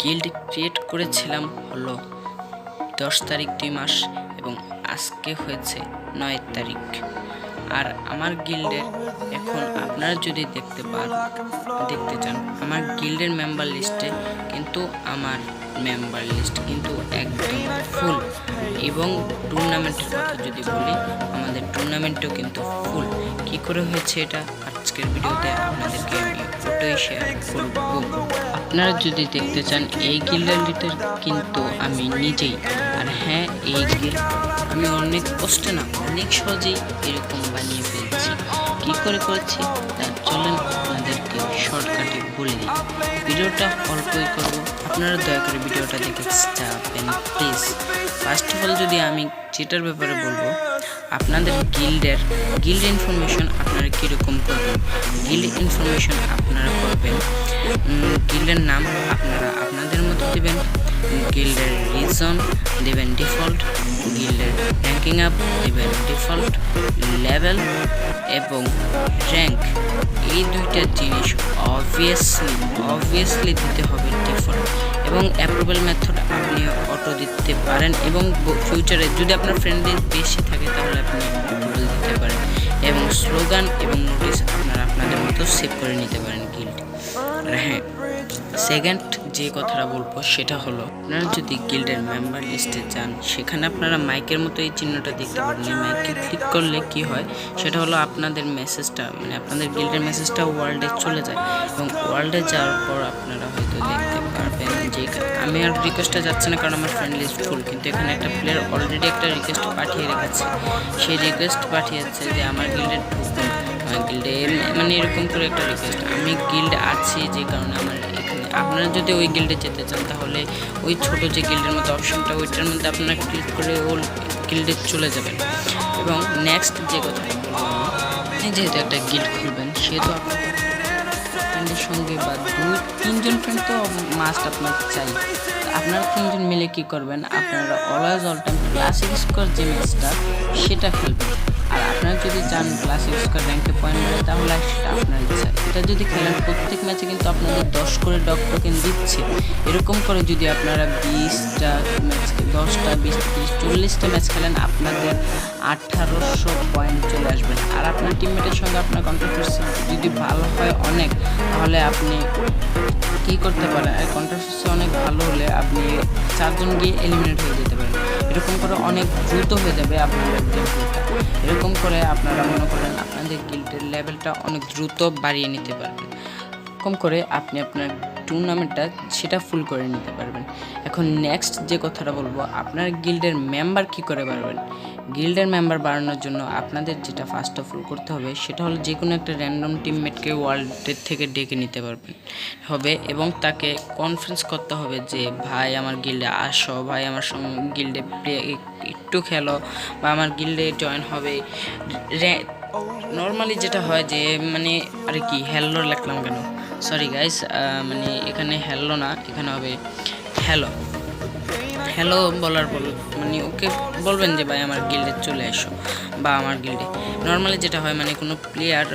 Guild create করেছিলাম হলো 10 তারিখ 2 মাস এবং আজকে হয়েছে 9 তারিখ। আর আমার গিল্ডের এখন আপনারা যদি দেখতে চান আমার গিল্ডের মেম্বার লিস্টে কিন্তু আমার মেম্বার লিস্ট কিন্তু একদম ফুল। এবং টুর্নামেন্টের কথা যদি বলি, আমাদের টুর্নামেন্টও কিন্তু ফুল। কি করে হয়েছে এটা আজকের ভিডিওতে আপনাদেরকে আমি ফটোই শেয়ার করব। আপনারা যদি দেখতে চান এই গিল্ডের লিডার কিন্তু আমি নিজেই। আর হ্যাঁ, এই গিল্ড আমি অনেক কষ্টে না অনেক সহজেই এরকম বানিয়ে ফেলছি। কি করে করেছি তা চলেন আপনাদেরকে শর্টকাটে বলে দিই। ভিডিওটা অল্পই করব, আপনারা দয়া করে ভিডিওটা দেখে যাবেন প্লিজ। ফার্স্ট অফ অল যদি আমি যেটার ব্যাপারে বলবো, আপনাদের গিল্ড ইনফরমেশন আপনারা কীরকম করবেন। গিল্ড ইনফরমেশন আপনারা করবেন, গিল্ডের নাম আপনারা আপনাদের মতো দেবেন, গিল্ডের রিজন দেবেন ডিফল্ট, গিল্ডের র্যাঙ্কিং আপ দেবেন ডিফল্ট, লেভেল এবং র্যাঙ্ক এই দুইটা জিনিস অবভিয়াসলি দিতে হবে ডিফল্ট। এবং অ্যাপ্রুভাল মেথড আপনি অটো দিতে পারেন এবং ফিউচারে যদি আপনার ফ্রেন্ডলি বেশি থাকে তাহলে আপনি অ্যাপ্রুভাল দিতে পারেন। এবং স্লোগান এবং নোটিশ আপনারা আপনাদের মতো সেভ করে নিতে পারেন গিল্ড। হ্যাঁ, সেকেন্ড যে কথাটা বলবো সেটা হলো, আপনারা যদি গিল্ডের মেম্বার লিস্টে যান সেখানে আপনারা মাইকের মতো এই চিহ্নটা দেখতে পারেন। এই মাইকে ক্লিক করলে কি হয় সেটা হলো আপনাদের মেসেজটা আপনাদের গিল্ডের মেসেজটা ওয়ার্ল্ডে চলে যায়। এবং ওয়ার্ল্ডে যাওয়ার পর আপনারা হয়তো দেখতে পারবেন যে আমি আর রিকোয়েস্টটা যাচ্ছে না কারণ আমার ফ্রেন্ড লিস্ট ফুল, কিন্তু এখানে একটা প্লেয়ার অলরেডি একটা রিকোয়েস্ট পাঠিয়ে রেখেছে। সেই রিকোয়েস্ট পাঠিয়েছে যে আমার গিল্ডে ঢুকুন, আমার গিল্ডে এরকম করে একটা রিকোয়েস্ট। আমি গিল্ডে আছি যে কারণে আমার এখানে। আপনারা যদি ওই গিল্ডে যেতে চান তাহলে ওই ছোট যে গিল্ডের মতো অপশনটা ওইটার মধ্যে আপনারা ক্লিক করে ওই গিল্ডে চলে যাবেন। এবং নেক্সট যে কথাটা বলবো, আপনি যেহেতু একটা গিল্ড খুলবেন সেহেতু আপনার ফ্রেন্ডের সঙ্গে বা 2-3 ফ্রেন্ড তো মাস্ট আপনার চাই। আপনারা 3 জন মিলে কি করবেন, আপনারা always all time classic score যে ম্যাচটা সেটা খেলবেন। আর আপনারা যদি চান ক্লাসিক স্কোর র্যাঙ্কে পয়েন্ট বাড়ে তাহলে সেটা আপনার ইচ্ছা। এটা যদি খেলেন প্রত্যেক ম্যাচে কিন্তু আপনাদের 10 করে ডগ টোকেন দিচ্ছে। এরকম করে যদি আপনারা 20টা ম্যাচ 10টা 20 30 40টা ম্যাচ খেলেন আপনাদের 1800 পয়েন্ট চলে আসবেন। আর আপনার টিমমেটের সঙ্গে আপনার কন্ট্রাক্ট যদি ভালো হয় অনেক, তাহলে আপনি কি করতে পারেন, কন্ট্রাক্ট অনেক ভালো হলে আপনি 4 জন গিয়ে এলিমিনেট হয়ে যেতে পারেন। এরকম করে অনেক দ্রুত হয়ে যাবে আপনাদের গিল্ডটা। এরকম করে আপনারা মনে করেন আপনাদের গিল্ডের লেভেলটা অনেক দ্রুত বাড়িয়ে নিতে পারবেন। এরকম করে আপনি আপনার টুর্নামেন্টটা সেটা ফুল করে নিতে পারবেন। এখন নেক্সট যে কথাটা বলবো, আপনার গিল্ডের মেম্বার কি করে বাড়বেন। গিল্ডের মেম্বার বাড়ানোর জন্য আপনাদের যেটা ফার্স্ট অফ অল করতে হবে সেটা হলো যে কোনো একটা র্যান্ডম টিমমেটকে ওয়ার্ল্ডের থেকে ডেকে নিতে হবে এবং তাকে কনফারেন্স করতে হবে যে ভাই আমার গিল্ডে আসো, ভাই আমার সঙ্গে গিল্ডে একটু খেলো বা আমার গিল্ডে জয়েন হবে। নর্মালি যেটা হয় যে আরে কি হ্যালো লিখলাম কেন, সরি গাইস, এখানে হ্যালো না, এখানে হবে হ্যালো বলার পর ওকে বলবেন যে ভাই আমার গিল্ডে চলে এসো বা আমার গিল্ডে। নর্মালি যেটা হয় কোনো প্লেয়ার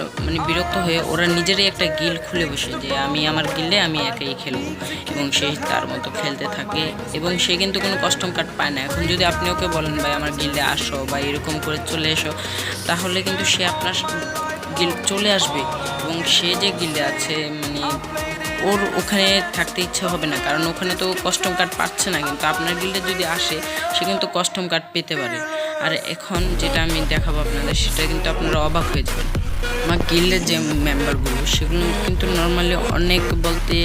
বিরক্ত হয়ে ওরা নিজেরই একটা গিল্ড খুলে বসে যে আমি আমার গিল্ডে আমি একাই খেলবো এবং সে তার মতো খেলতে থাকে এবং সে কিন্তু কোনো কস্টম কার্ড পায় না। এখন যদি আপনি ওকে বলেন ভাই আমার গিল্ডে আসো বা এরকম করে চলে এসো, তাহলে কিন্তু সে আপনার গিল্ড চলে আসবে এবং সে যে গিল্ডে আছে ওর ওখানে থাকতে ইচ্ছা হবে না, কারণ ওখানে তো কস্টম কার্ড পাচ্ছে না। কিন্তু আপনার গিল্ডে যদি আসে সে কিন্তু কস্টম কার্ড পেতে পারে। আর এখন যেটা আমি দেখাবো আপনাদের সেটা কিন্তু আপনারা অবাক হয়ে যাবেন। আমার গিল্ডের যে মেম্বারগুলো সেগুলো কিন্তু নর্মালি অনেক বলতে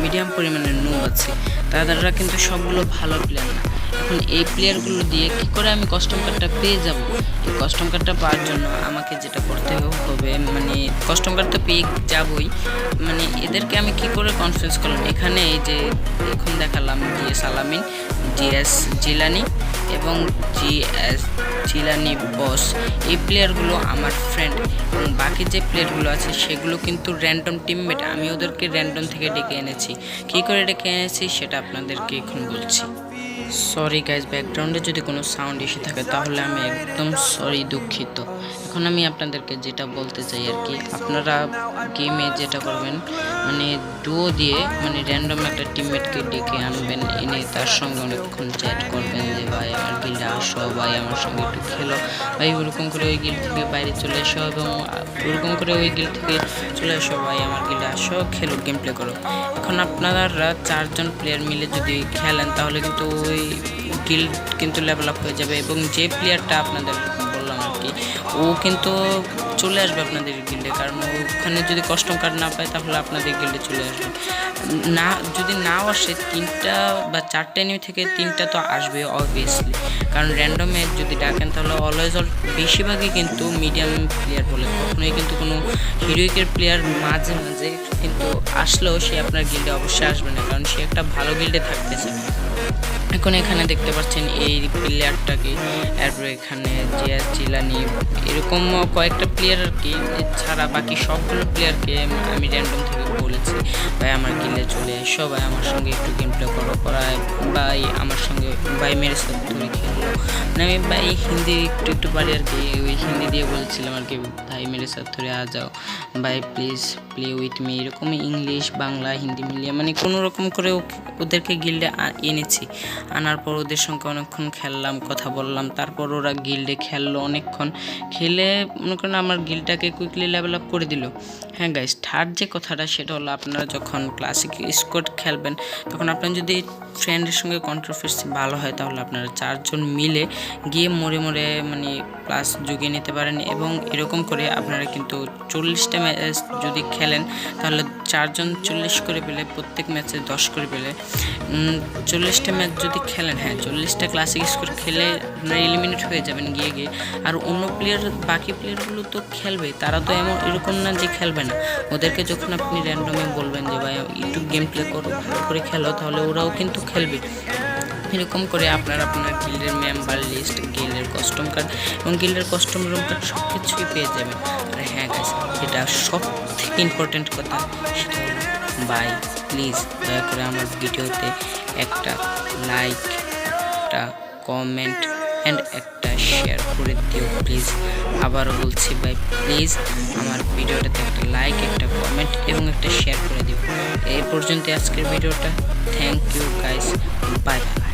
মিডিয়াম পরিমাণের নুব আছে, তারা কিন্তু সবগুলো ভালো প্লেয়ার না। এখন এই প্লেয়ারগুলো দিয়ে কী করে আমি কস্টম কার্ডটা পেয়ে যাব। এই কস্টম কার্ডটা পাওয়ার জন্য আমাকে যেটা করতে হবে কস্টম কার্ড তো পেয়ে যাবই, এদেরকে আমি কি করে কনফারেন্স করলাম। এখানে এই যে এখন দেখালাম জিএস আলামিন, জিএস জিলানি এবং জিএস জিলানি বস, এই প্লেয়ারগুলো আমার ফ্রেন্ড এবং বাকি যে প্লেয়ারগুলো আছে সেগুলো কিন্তু র্যান্ডম টিমমেট। আমি ওদেরকে র্যান্ডম থেকে ডেকে এনেছি। কী করে ডেকে এনেছি সেটা আপনাদেরকে এখন বলছি। সরি গাইজ, ব্যাকগ্রাউন্ডে যদি কোনো সাউন্ড এসে থাকে তাহলে আমি একদম সরি, দুঃখিত। এখন আমি আপনাদেরকে যেটা বলতে চাই আর কি, আপনারা গেমে যেটা করবেন মানে ডুও দিয়ে মানে র্যান্ডম একটা টিমমেটকে ডেকে আনবেন, এনে তার সঙ্গে অনেকক্ষণ চ্যাট করবেন যে ভাই আমার গিল্ডে আসো, ভাই আমার সঙ্গে একটু খেলো, ভাই ওরকম করে ওই গিল্ড থেকে বাইরে চলে এসো, এবং ওরকম করে ওই গিল্ড থেকে চলে এসো, ভাই আমার গিল্ডে আসো, খেলো, গেম প্লে করো। এখন আপনারা 4 জন প্লেয়ার মিলে যদি খেলেন তাহলে কিন্তু ওই গিল্ড কিন্তু লেভেল আপ হয়ে যাবে, এবং যে প্লেয়ারটা আপনাদের বললাম আর কি ও কিন্তু চলে আসবে আপনাদের গিল্ডে, কারণ ওখানে যদি কস্টম কার্ড না পায় তাহলে আপনাদের গিল্ডে চলে আসবে না। যদি নাও আসে 3টা বা 4টে এনিমি থেকে 3টা তো আসবে অবভিয়াসলি, কারণ র্যান্ডমে যদি ডাকেন তাহলে অলওয়েজ বেশিরভাগই কিন্তু মিডিয়াম প্লেয়ার বলে, কখনোই কিন্তু কোনো হিরোইকের প্লেয়ার মাঝে মাঝে কিন্তু আসলেও সে আপনার গিল্ডে অবশ্যই আসবে না, কারণ সে একটা ভালো গিল্ডে থাকতেছে। এখন এখানে দেখতে পাচ্ছেন এই প্লেয়ারটাকে, এরপরে এখানে জিয়া জিলানি এরকম কয়েকটা প্লেয়ার আর কি, ছাড়া বাকি সবগুলো প্লেয়ারকে আমি র্যান্ডম থেকে বলেছি ভাই আমার গিল্ডে চলে এসো, ভাই আমার সঙ্গে একটু গেম প্লে করো, করায় ভাই আমার সঙ্গে ভাই মেরে সাথে ধরে খেললো, মানে আমি ভাই হিন্দি একটু পারি আর কি, ওই হিন্দি দিয়ে বলছিলাম আর কি ভাই মেরে সাথে ধরে আ যাও, ভাই প্লিজ প্লে উইথ মি, এরকম ইংলিশ বাংলা হিন্দি মিলিয়ে মানে কোনো রকম করে ওদেরকে গিল্ডে এনেছি। আনার পর ওদের সঙ্গে অনেকক্ষণ খেললাম, কথা বললাম, তারপর ওরা গিল্ডে খেললো অনেকক্ষণ, খেলে মনে করেন আমার গিল্ডটাকে কুইকলি লেভেল আপ করে দিল। হ্যাঁ গাইস, থার্ড যে কথাটা সেটা হলো আপনারা যখন ক্লাসিক স্কোয়াড খেলবেন তখন আপনার যদি ফ্রেন্ডের সঙ্গে কন্ট্রোভার্সি ভালো হয় তাহলে আপনারা 4 জন মিলে গিয়ে মরে মানে প্লাস জুগিয়ে নিতে পারেন, এবং এরকম করে আপনারা কিন্তু 40টা ম্যাচ যদি খেলেন তাহলে 4 জন 40 করে পেলে, প্রত্যেক ম্যাচে 10 করে পেলে 40টা ম্যাচ যদি খেলেন, হ্যাঁ 40টা ক্লাসিক স্কোর খেলে আপনারা এলিমিনেট হয়ে যাবেন গিয়ে। আর অন্য বাকি প্লেয়ারগুলো তো খেলবে, তারা তো এরকম না যে খেলবে না, ওদেরকে যখন আপনি র্যান্ডমে বলবেন যে ভাই একটু গেম প্লে করো, ভালো করে খেলো, তাহলে ওরাও কিন্তু খেলবে। এরকম করে আপনার গিল্ডের মেম্বার লিস্ট, গিল্ডের কস্টম কার্ড এবং গিল্ডের কস্টম রুম কার্ড সব কিছুই পেয়ে যাবেন। আর হ্যাঁ গাইস, যেটা সব থেকে ইম্পর্টেন্ট কথা সেটা হলো ভাই প্লিজ দয়া করে আমার ভিডিওতে একটা লাইক, একটা কমেন্ট অ্যান্ড একটা শেয়ার করে দিও প্লিজ। আবারও বলছি ভাই প্লিজ আমার ভিডিওটাতে একটা লাইক, একটা কমেন্ট এবং একটা শেয়ার করে দিও। এই পর্যন্ত আজকের ভিডিওটা। Thank you guys, bye by.